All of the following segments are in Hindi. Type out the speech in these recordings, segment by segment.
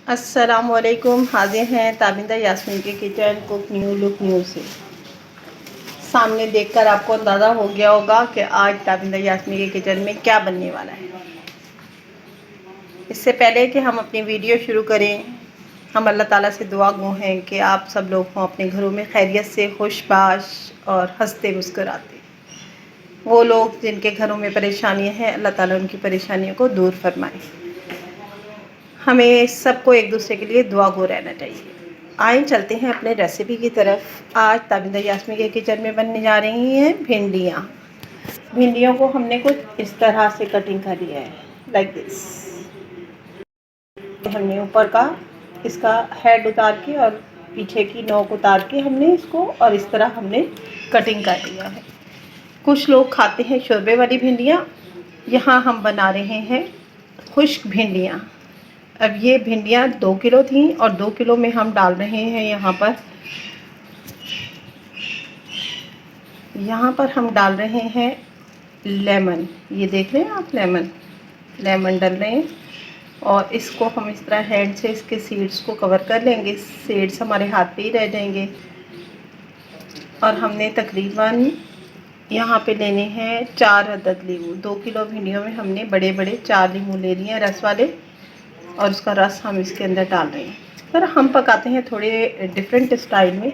अस्सलामुअलैकुम। हाजिर हैं ताबिंदा यास्मीन के kitchen cook new look new से। सामने देखकर आपको अंदाज़ा हो गया होगा कि आज ताबिंदा यास्मीन के किचन में क्या बनने वाला है। इससे पहले कि हम अपनी वीडियो शुरू करें, हम अल्लाह ताला से दुआ गो हैं कि आप सब लोग हों अपने घरों में खैरियत से, खुशबाश और हंसते मुस्कुराते। वो लोग जिनके घरों में परेशानियां हैं, अल्लाह ताला उनकी परेशानियों को दूर फरमाए। हमें सबको एक दूसरे के लिए दुआ गो रहना चाहिए। आइए चलते हैं अपने रेसिपी की तरफ। आज ताबिंदा यास्मीन के किचन में बनने जा रही हैं भिंडियाँ। भिंडियों को हमने कुछ इस तरह से कटिंग कर लिया है, लाइक दिस। हमने ऊपर का इसका हेड उतार के और पीछे की नोक उतार के हमने इसको और इस तरह हमने कटिंग कर लिया है। कुछ लोग खाते हैं शोरबे वाली भिंडियाँ, यहाँ हम बना रहे हैं खुश्क भिंडियाँ। अब ये भिंडियाँ 2 किलो थी और 2 किलो में हम डाल रहे हैं यहाँ पर हम डाल रहे हैं लेमन। ये देख रहे हैं आप, लेमन डाल रहे हैं और इसको हम इस तरह हैंड से इसके सीड्स को कवर कर लेंगे। सीड्स हमारे हाथ पे ही रह जाएंगे। और हमने तकरीबन यहाँ पे लेने हैं 4 अदद लीमू। 2 किलो भिंडियों में हमने बड़े बड़े 4 लीमू ले लिए हैं रस वाले, और उसका रस हम इसके अंदर डाल रहे हैं। पर हम पकाते हैं थोड़े डिफरेंट स्टाइल में।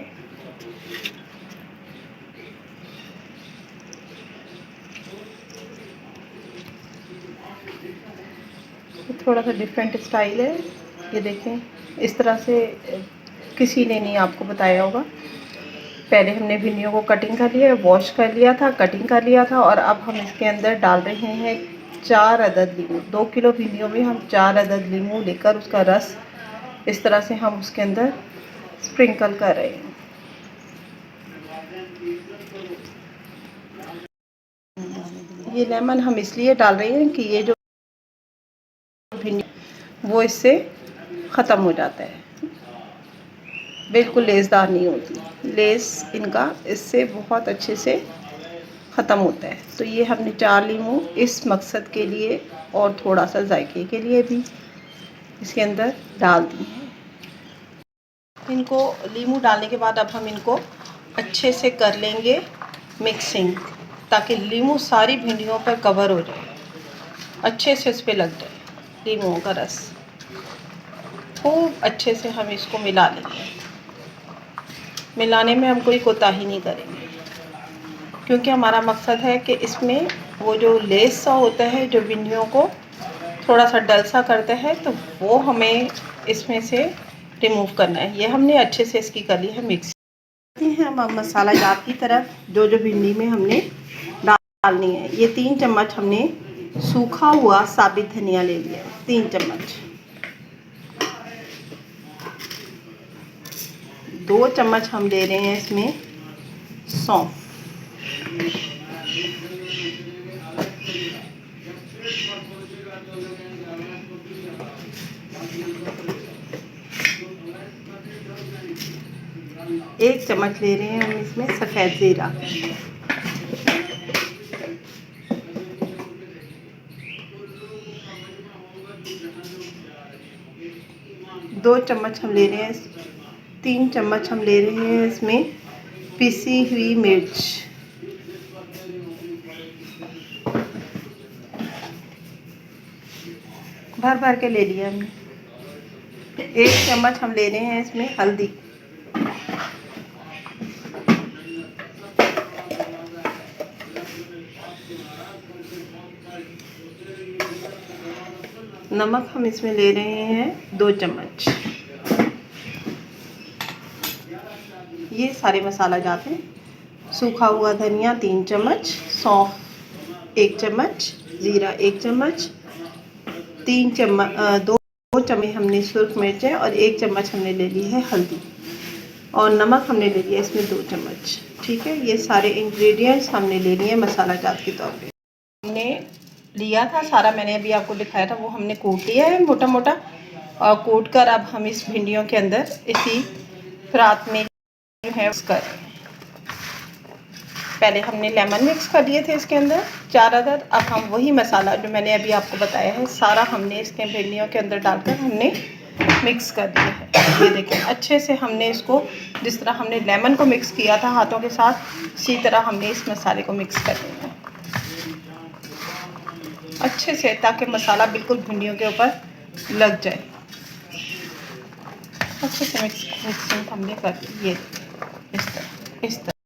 थोड़ा सा डिफरेंट स्टाइल है। ये देखें, इस तरह से किसी ने नहीं आपको बताया होगा। पहले हमने भिंडियों को कटिंग कर लिया, वॉश कर लिया था, कटिंग कर लिया था, और अब हम इसके अंदर डाल रहे हैं 4 अदद लीमू। 2 किलो भिंडियों में हम 4 अदद लीमू लेकर उसका रस इस तरह से हम उसके अंदर स्प्रिंकल कर रहे हैं। ये लेमन हम इसलिए डाल रहे हैं कि ये जो भिंडी वो इससे ख़त्म हो जाता है, बिल्कुल लेसदार नहीं होती। लेस इनका इससे बहुत अच्छे से ख़त्म होता है। तो ये हमने 4 लीमू इस मकसद के लिए और थोड़ा सा जायके के लिए भी इसके अंदर डाल दी हैं। इनको लीमू डालने के बाद अब हम इनको अच्छे से कर लेंगे मिक्सिंग, ताकि लीमू सारी भिंडियों पर कवर हो जाए, अच्छे से इस पर लग जाए लीमू का रस। खूब अच्छे से हम इसको मिला लेंगे। मिलाने में हम कोई कोताही नहीं करेंगे, क्योंकि हमारा मकसद है कि इसमें वो जो लेस सा होता है जो भिंडियों को थोड़ा सा डल सा करता है, तो वो हमें इसमें से रिमूव करना है। ये हमने अच्छे से इसकी कर ली है मिक्स। हैं हम मसाला जात की तरफ। जो भिंडी में हमने डालनी है, ये 3 चम्मच हमने सूखा हुआ साबित धनिया ले लिया है, 3 चम्मच। 2 चम्मच हम ले रहे हैं इसमें सौंफ। एक चम्मच ले रहे हैं हम इसमें सफ़ेद ज़ीरा। 2 चम्मच हम ले रहे हैं, 3 चम्मच हम ले रहे हैं इसमें पिसी हुई मिर्च। भर भर के ले लिया हमने। 1 चम्मच हम ले रहे हैं इसमें हल्दी। नमक हम इसमें ले रहे हैं 2 चम्मच। ये सारे मसाला जाते हैं। सूखा हुआ धनिया 3 चम्मच, सौंफ 1 चम्मच, ज़ीरा 1 चम्मच, 2 चम्मच हमने सुर्ख मिर्चें और 1 चम्मच हमने ले ली है हल्दी, और नमक हमने ले लिया इसमें 2 चम्मच। ठीक है, ये सारे इंग्रेडिएंट्स हमने ले लिए मसाला जात के तौर पे। हमने लिया था सारा, मैंने अभी आपको दिखाया था, वो हमने कूट लिया है मोटा मोटा, और कूट कर अब हम इस भिंडियों के अंदर इसी परात में जो है उसका पहले हमने लेमन मिक्स कर दिए थे इसके अंदर 4 अदद। अब हम वही मसाला जो मैंने अभी आपको बताया है सारा हमने इसके भिंडियों के अंदर डालकर हमने मिक्स कर दिए हैं। ये देखिए अच्छे से हमने इसको, जिस तरह हमने लेमन को मिक्स किया था हाथों के साथ, इसी तरह हमने इस मसाले को मिक्स कर देना है अच्छे से, ताकि मसाला बिल्कुल भिंडियों के ऊपर लग जाए। अच्छे से मिक्सिंग हमने कर दी। ये इस तरह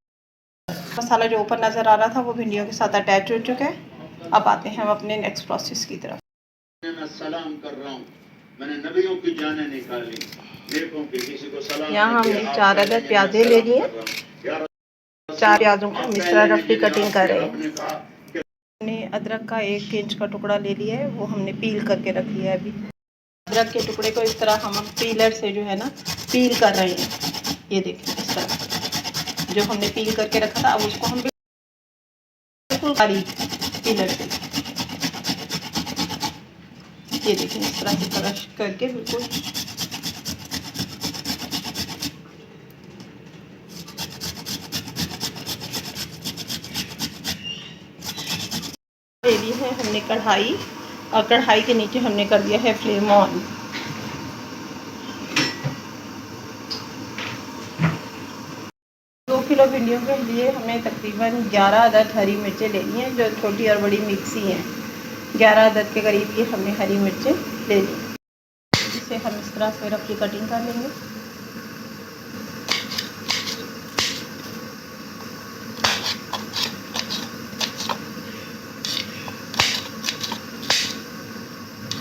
मसाला जो ऊपर नज़र आ रहा था वो भिंडियों के साथ अटैच हो चुका है। अब आते हैं हम अपने नेक्स्ट प्रोसेस की तरफ। मैं सलाम कर रहा हूँ, मैंने नबियों की जानें निकाली, नेकों की किसी को सलाम। यहाँ हमने 4 अदद प्याजे ले लिए। 4 प्याजों को हम इस तरह रफली कटिंग कर रहे हैं। हमने अदरक का 1 इंच का टुकड़ा ले लिया है, वो हमने पील करके रख लिया है। अभी अदरक के टुकड़े को इस तरह हम पीलर से जो है ना पील कर रहे हैं। ये देखिए इस तरह जो हमने पील करके रखा था, अब उसको हम बिल्कुल बारीक पीलर से, ये देखिए इस तरह से क्रश करके बिल्कुल ले ली है हमने कढ़ाई, और कढ़ाई के नीचे हमने कर दिया है फ्लेम ऑन। किलो भिंडियों के लिए हमें तकरीबन 11 अदद हरी मिर्चें लेनी हैं, जो छोटी और बड़ी मिक्स ही हैं। 11 अदद के करीब ये हमने हरी मिर्चें ले ली। इसे हम इस तरह से रफली कटिंग कर लेंगे।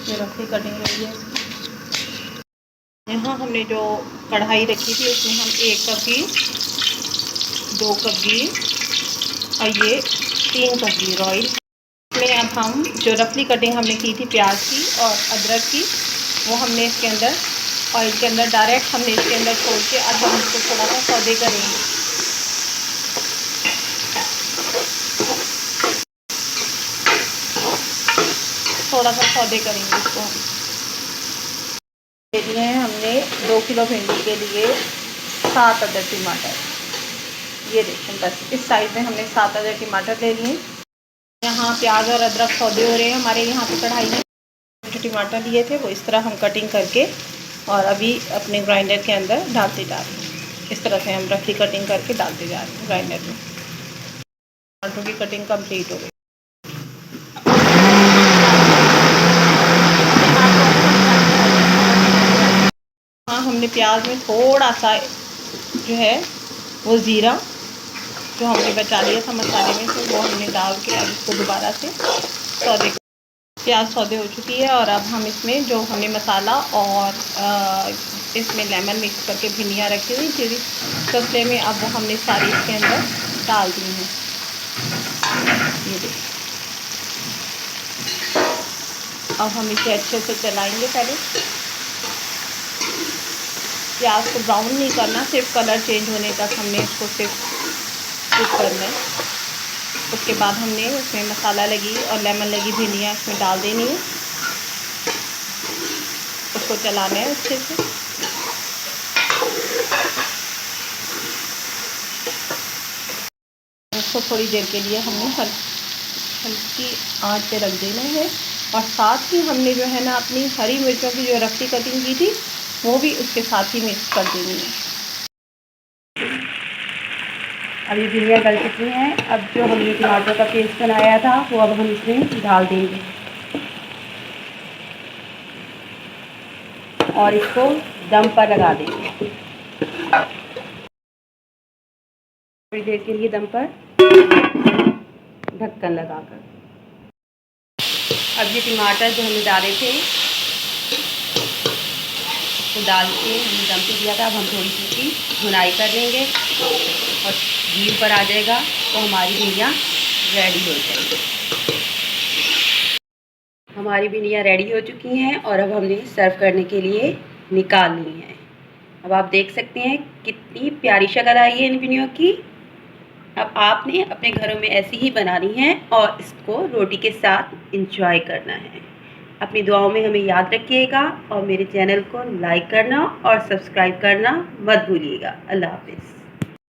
ये रफली कटिंग हो गई है इसकी। यहाँ हमने जो कढ़ाई रखी थी उसमें हम 1 कप घी, 2 कप घी और ये 3 कप घी ऑयल में अब हम जो रफली कटिंग हमने की थी प्याज की और अदरक की, वो हमने इसके अंदर ऑयल के अंदर डायरेक्ट हमने इसके अंदर छोड़ के अब हम इसको थोड़ा सा सौदे करेंगे। थोड़ा सा सौदे करेंगे इसको। ले लिए हैं हमने 2 किलो भिंडी के लिए 7 अदद टमाटर। ये देखें बस इस साइज़ में हमने 7 अदद टमाटर ले लिए। यहाँ प्याज और अदरक सौदे हो रहे हैं हमारे यहाँ पे कढ़ाई में। जो टमाटर लिए थे वो इस तरह हम कटिंग करके और अभी अपने ग्राइंडर के अंदर डालते जा रहे हैं। इस तरह से हम रफली कटिंग करके डालते जा रहे हैं ग्राइंडर में। टमाटरों की कटिंग कंप्लीट हो गई। हाँ हमने प्याज में थोड़ा सा जो है वो ज़ीरा जो हमने बचा लिया था मसाले में से, वो हमने डाल के अब इसको दोबारा से सौदे। प्याज सौदे हो चुकी है और अब हम इसमें जो हमने मसाला और इसमें लेमन मिक्स करके भिंडियाँ रखी हुई थी तसले में, अब वो हमने सारी इसके अंदर डाल दी हैं। ये देखिए अब हम इसे अच्छे से चलाएंगे। पहले प्याज को ब्राउन नहीं करना, सिर्फ कलर चेंज होने तक हमने इसको सिर्फ कुक करना है। उसके बाद हमने उसमें मसाला लगी और लेमन लगी भिंडियाँ इसमें डाल देनी है। उसको चलाना है अच्छे से। उसको थोड़ी देर के लिए हमने हल्की आंच पे रख देना है और साथ ही हमने जो है ना अपनी हरी मिर्चों की जो रफली कटिंग की थी वो भी उसके साथ ही मिक्स कर देनी है। अभी भिंडियाँ गल चुकी हैं। अब जो हमने टमाटर का पेस्ट बनाया था वो अब हम इसमें डाल देंगे और इसको दम पर लगा देंगे थोड़ी देर के लिए, दम पर ढक्कन लगाकर। अब ये टमाटर जो हमने डाले थे तो डाल के हमने दम पे दिया था। अब हम थोड़ी सी इसकी भुनाई कर लेंगे और घी ऊपर आ जाएगा तो हमारी भिंडियाँ रेडी हो जाएंगी। हमारी भिंडियाँ रेडी हो चुकी हैं और अब हमने सर्व करने के लिए निकाल ली हैं। अब आप देख सकते हैं कितनी प्यारी शक्ल आई है इन भिंडियों की। अब आपने अपने घरों में ऐसी ही बनानी है और इसको रोटी के साथ एंजॉय करना है। अपनी दुआओं में हमें याद रखिएगा और मेरे चैनल को लाइक करना और सब्सक्राइब करना मत भूलिएगा। अल्लाह हाफ़िज़।